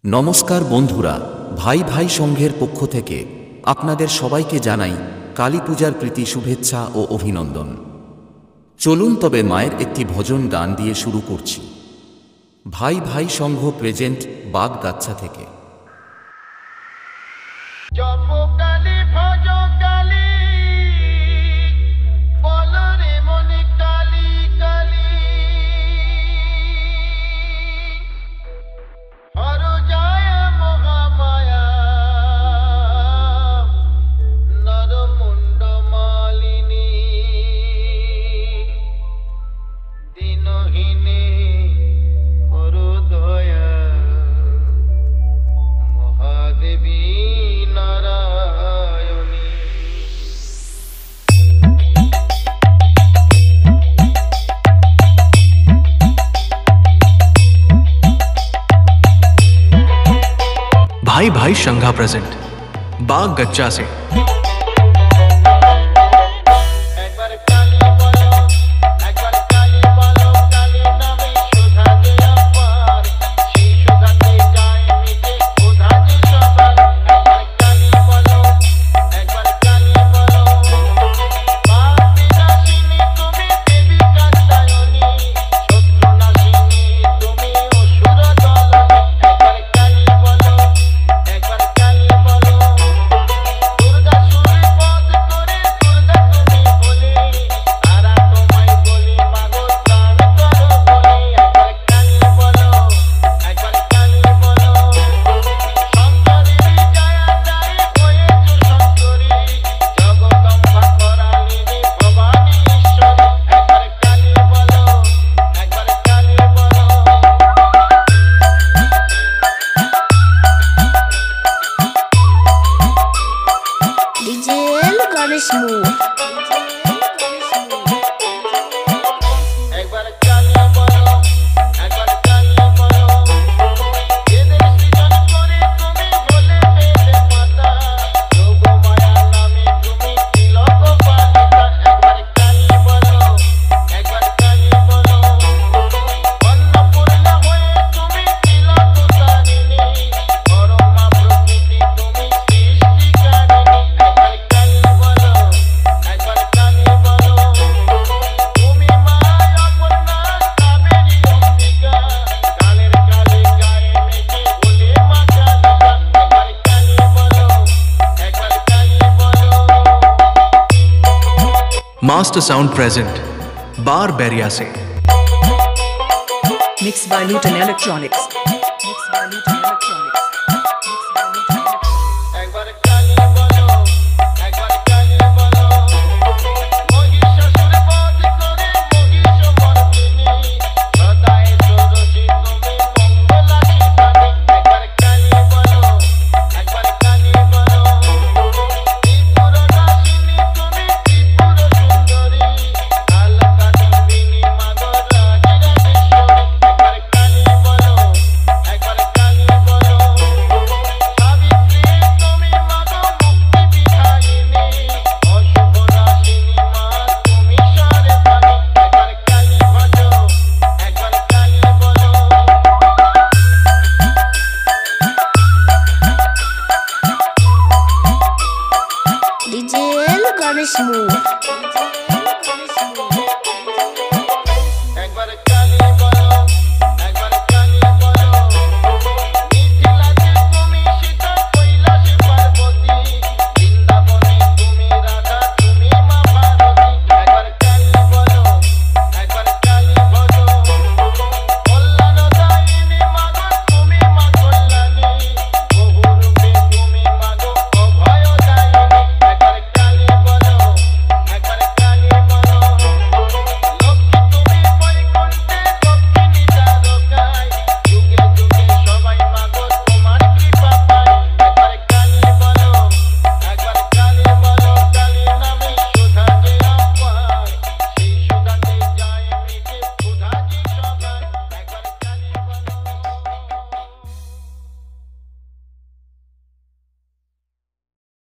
নমস্কার বন্ধুরা, ভাই ভাই সংঘের পক্ষ থেকে আপনাদের সবাইকে জানাই কালী পূজার প্রীতি শুভেচ্ছা ও অভিনন্দন। চলুন তবে মায়ের একটি ভজন গান দিয়ে শুরু করছি। ভাই ভাই সংঘ প্রেজেন্ট বাগগাছা থেকে। भाई भाई संघा प्रेजेंट बागगच्छा से। मास्टर साउंड प्रेजेंट बारबेरिया से। Mixed by Luton Electronics. DJ Ganesh Move.